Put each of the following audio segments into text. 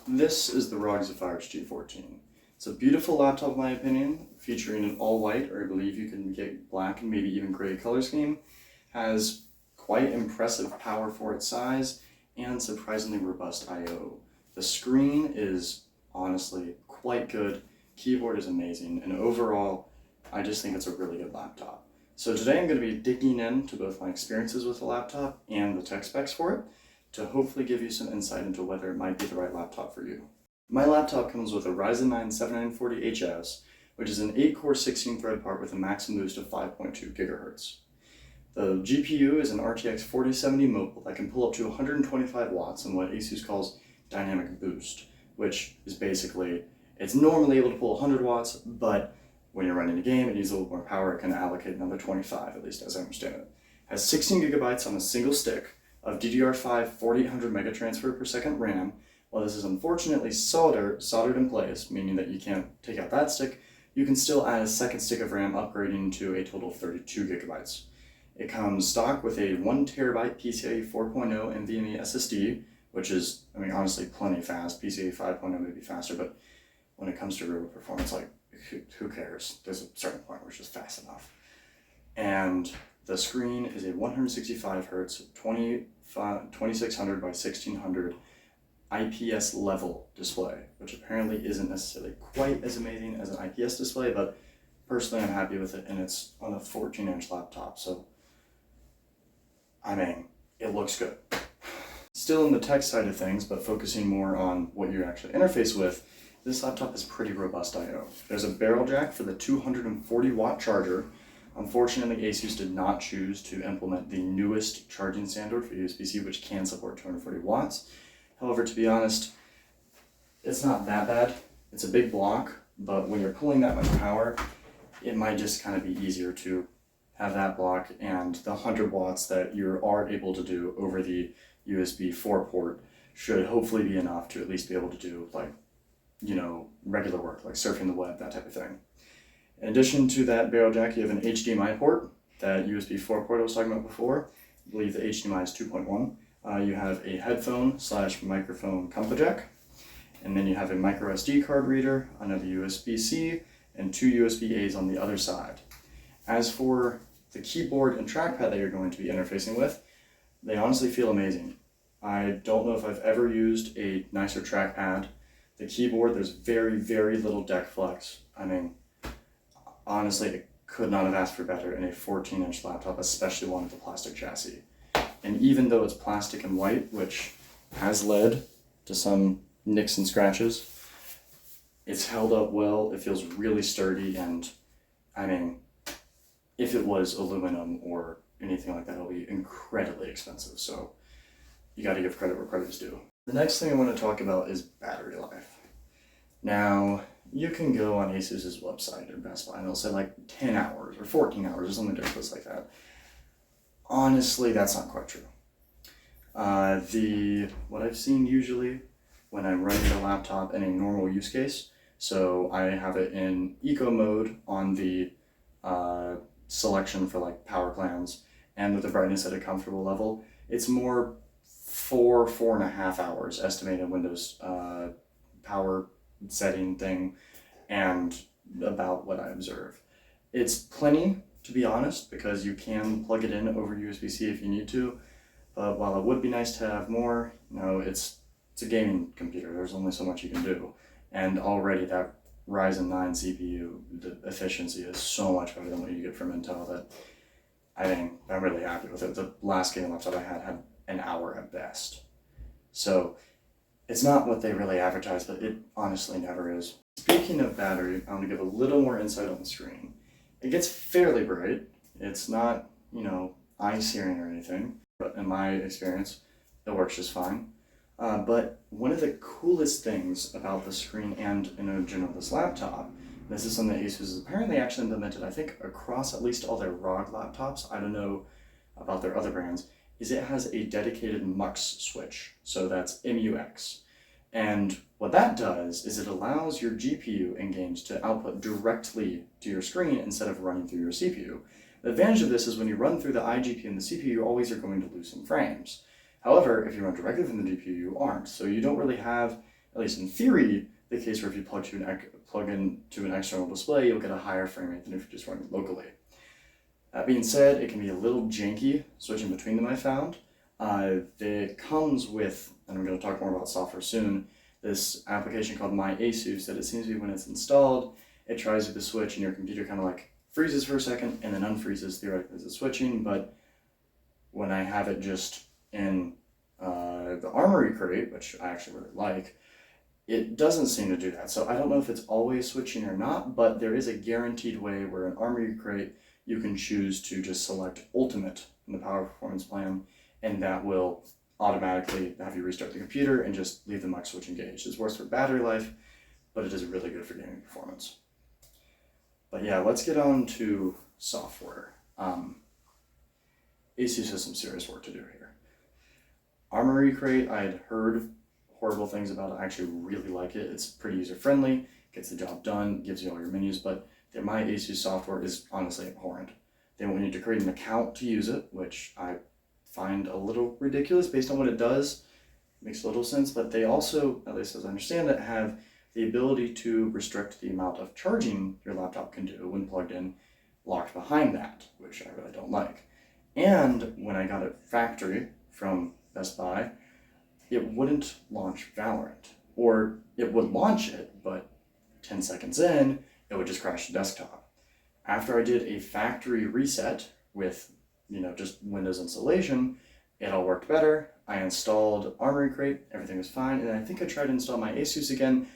This is the ROG Zephyrus G14. It's a beautiful laptop in my opinion, featuring an all white, or I believe you can get black and maybe even gray color scheme. Has quite impressive power for its size and surprisingly robust I/O. The screen is honestly quite good, keyboard is amazing, and overall I just think it's a really good laptop. So today I'm going to be digging into both my experiences with the laptop and the tech specs for it, to hopefully give you some insight into whether it might be the right laptop for you. My laptop comes with a Ryzen 9 7940HS, which is an 8-core 16-thread part with a maximum boost of 5.2 GHz. The GPU is an RTX 4070 mobile that can pull up to 125 watts in what ASUS calls dynamic boost, which is basically, it's normally able to pull 100 watts, but when you're running a game, it needs a little more power. It can allocate another 25, at least as I understand it. It has 16 gigabytes on a single stick of DDR5 4800 megatransfer per second RAM. While this is unfortunately soldered in place, meaning that you can't take out that stick, you can still add a second stick of RAM, upgrading to a total of 32 gigabytes. It comes stock with a 1 terabyte PCIe 4.0 NVMe SSD, which is, I mean, honestly plenty fast. PCIe 5.0 may be faster, but when it comes to real performance, like, who cares? There's a certain point where it's just fast enough. And the screen is a 165 hertz, 2600 by 1600 IPS level display, which apparently isn't necessarily quite as amazing as an IPS display, but personally I'm happy with it, and it's on a 14-inch laptop, so I mean, it looks good. Still in the tech side of things, but focusing more on what you actually interface with, this laptop has pretty robust I/O. There's a barrel jack for the 240 watt charger. Unfortunately, ASUS did not choose to implement the newest charging standard for USB-C, which can support 240 watts. However, to be honest, it's not that bad. It's a big block, but when you're pulling that much power, it might just kind of be easier to have that block, and the 100 watts that you are able to do over the USB 4 port should hopefully be enough to at least be able to do, like, you know, regular work, like surfing the web, that type of thing. In addition to that barrel jack, you have an HDMI port, that USB 4 port I was talking about before. I believe the HDMI is 2.1. You have a headphone / microphone combo jack, and then you have a micro SD card reader, another USB-C, and 2 USB-As on the other side. As for the keyboard and trackpad that you're going to be interfacing with, they honestly feel amazing. I don't know if I've ever used a nicer trackpad. The keyboard, there's very, very little deck flex. I mean, honestly, I could not have asked for better in a 14-inch laptop, especially one with a plastic chassis. And even though it's plastic and white, which has led to some nicks and scratches, it's held up well. It feels really sturdy, and I mean, if it was aluminum or anything like that, it'll be incredibly expensive. So you got to give credit where credit is due. The next thing I want to talk about is battery life. Now, you can go on ASUS's website or Best Buy and they'll say like 10 hours or 14 hours or something ridiculous like that. Honestly, that's not quite true. What I've seen usually when I'm running the laptop in a normal use case, so I have it in eco mode on the selection for like power clans, and with the brightness at a comfortable level, it's more 4.5 hours estimated Windows power setting thing, and about what I observe. It's plenty, to be honest, because you can plug it in over USB-C if you need to, but while it would be nice to have more, you know, it's a gaming computer. There's only so much you can do, and already that Ryzen 9 CPU, the efficiency is so much better than what you get from Intel that I think I'm really happy with it. The last gaming laptop I had an hour at best. So it's not what they really advertise, but it honestly never is. Speaking of battery, I want to give a little more insight on the screen. It gets fairly bright. It's not, you know, eye-searing or anything, but in my experience, it works just fine. But one of the coolest things about the screen and in general this laptop, this is something that ASUS has apparently actually implemented, I think, across at least all their ROG laptops, I don't know about their other brands, is it has a dedicated MUX switch. So that's MUX. And what that does is it allows your GPU and games to output directly to your screen instead of running through your CPU. The advantage of this is when you run through the iGPU and the CPU, you always are going to lose some frames. However, if you run directly from the GPU, you aren't. So you don't really have at least in theory, the case where if you plug in to an external display, you'll get a higher frame rate than if you're just running locally. That being said, it can be a little janky switching between them, I found. It comes with, and I'm going to talk more about software soon, this application called My Asus that it seems to be when it's installed, it tries to switch and your computer kind of like freezes for a second and then unfreezes theoretically as it's switching, but when I have it just in the Armory crate, which I actually really like, it doesn't seem to do that. So I don't know if it's always switching or not, but there is a guaranteed way where an Armory crate you can choose to just select Ultimate in the power performance plan, and that will automatically have you restart the computer and just leave the mux switch engaged. It's worse for battery life, but it is really good for gaming performance. But yeah, let's get on to software. Asus has some serious work to do here. Armory Crate, I had heard horrible things about it. I actually really like it. It's pretty user-friendly, gets the job done, gives you all your menus, but the My Asus software is honestly abhorrent. They want you to create an account to use it, which I find a little ridiculous based on what it does. It makes a little sense, but they also, at least as I understand it, have the ability to restrict the amount of charging your laptop can do when plugged in, locked behind that, which I really don't like. And when I got it factory from Best Buy, it wouldn't launch Valorant. Or it would launch it, but 10 seconds in, it would just crash the desktop. After I did a factory reset with, just Windows installation, it all worked better. I installed Armory Crate, everything was fine, and I think I tried to install My Asus again,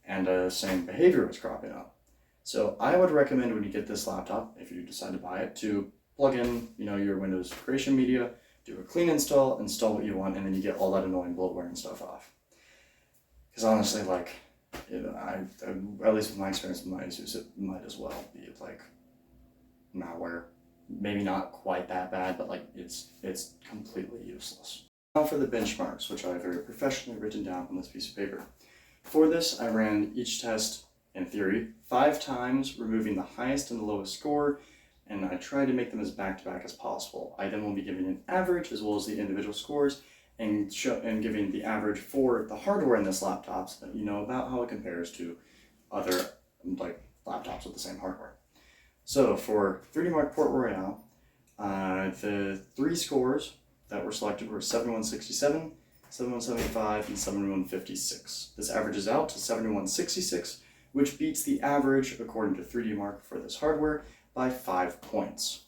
and the same behavior was cropping up. So I would recommend when you get this laptop, if you decide to buy it, to plug in, your Windows creation media, do a clean install what you want, and then you get all that annoying bloatware and stuff off. Because honestly, at least with my experience with My Asus, it might as well be like malware. Maybe not quite that bad, but it's completely useless. Now for the benchmarks, which I have very professionally written down on this piece of paper. For this, I ran each test, in theory, 5 times, removing the highest and the lowest score, and I tried to make them as back-to-back as possible. I then will be giving an average as well as the individual scores, and giving the average for the hardware in this laptop so that you know about how it compares to other laptops with the same hardware. So for 3D Mark Port Royale, the 3 scores that were selected were 7167, 7175, and 7156. This averages out to 7166, which beats the average, according to 3D Mark, for this hardware by 5 points.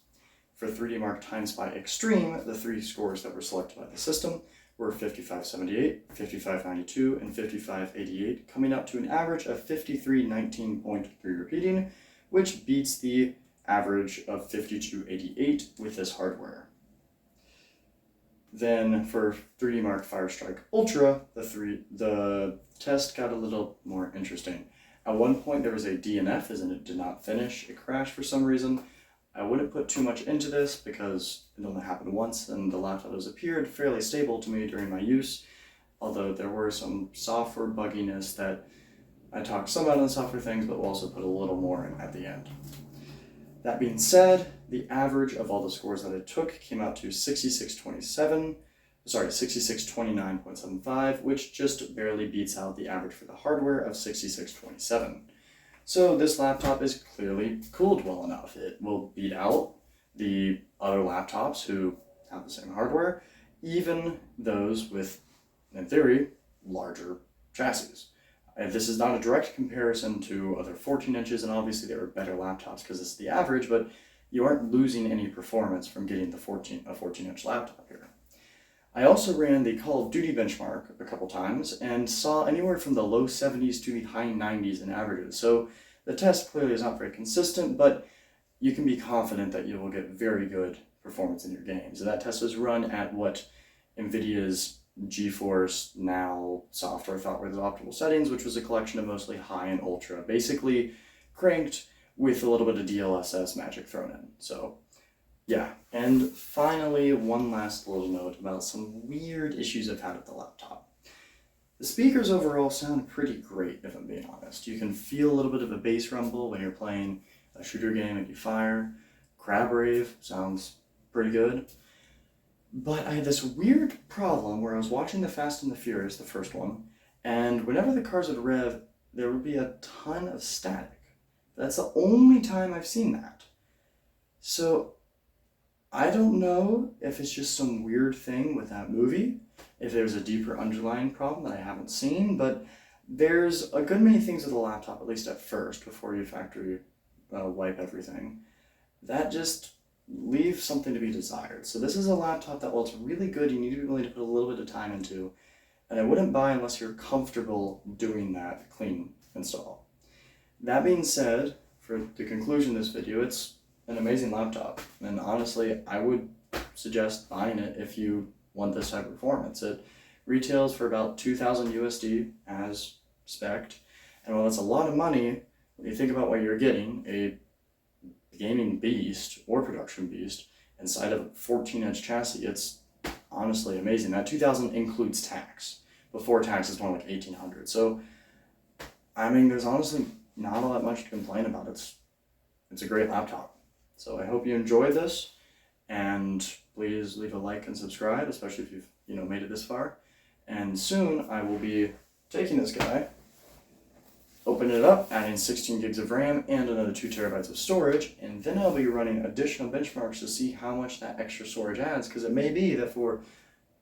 For 3D Mark TimeSpy Extreme, the 3 scores that were selected by the system were 5578, 5592, and 5588, coming up to an average of 5319.3 repeating, which beats the average of 5288 with this hardware. Then for 3D Mark Firestrike Ultra, the test got a little more interesting. At one point there was a DNF, as in it did not finish. It crashed for some reason. I wouldn't put too much into this because it only happened once and the laptop has appeared fairly stable to me during my use, although there were some software bugginess that I talked some about on the software things, but we'll also put a little more in at the end. That being said, the average of all the scores that I took came out to 6629.75, which just barely beats out the average for the hardware of 6627. So this laptop is clearly cooled well enough. It will beat out the other laptops who have the same hardware, even those with, in theory, larger chassis. This is not a direct comparison to other 14 inches, and obviously there are better laptops because this is the average, but you aren't losing any performance from getting a 14-inch laptop here. I also ran the Call of Duty benchmark a couple times and saw anywhere from the low 70s to the high 90s in averages. So the test clearly is not very consistent, but you can be confident that you will get very good performance in your games. And that test was run at what NVIDIA's GeForce Now software thought were the optimal settings, which was a collection of mostly high and ultra, basically cranked with a little bit of DLSS magic thrown in. So yeah, and finally, one last little note about some weird issues I've had with the laptop. The speakers overall sound pretty great, if I'm being honest. You can feel a little bit of a bass rumble when you're playing a shooter game and you fire. Crab Rave sounds pretty good. But I had this weird problem where I was watching The Fast and the Furious, the first one, And whenever the cars would rev, there would be a ton of static. That's the only time I've seen that. So I don't know if it's just some weird thing with that movie, if there's a deeper underlying problem that I haven't seen, but there's a good many things with a laptop, at least at first, before you factory wipe everything, that just leave something to be desired. So this is a laptop that, while it's really good, you need to be willing to put a little bit of time into, and I wouldn't buy unless you're comfortable doing that clean install. That being said, for the conclusion of this video, it's an amazing laptop, and honestly, I would suggest buying it if you want this type of performance. It retails for about 2,000 USD as spec'd, and while that's a lot of money, when you think about what you're getting, a gaming beast or production beast inside of a 14-inch chassis, it's honestly amazing. That 2,000 includes tax. Before tax is more like 1,800. So, I mean, there's honestly not all that much to complain about. It's a great laptop. So I hope you enjoyed this, and please leave a like and subscribe, especially if you've made it this far. And soon I will be taking this guy, opening it up, adding 16 gigs of RAM and another 2 terabytes of storage, and then I'll be running additional benchmarks to see how much that extra storage adds, because it may be that for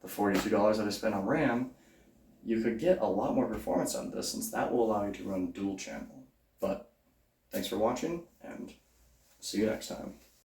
the $42 that I spent on RAM, you could get a lot more performance on this, since that will allow you to run dual channel. But thanks for watching, and see you next time.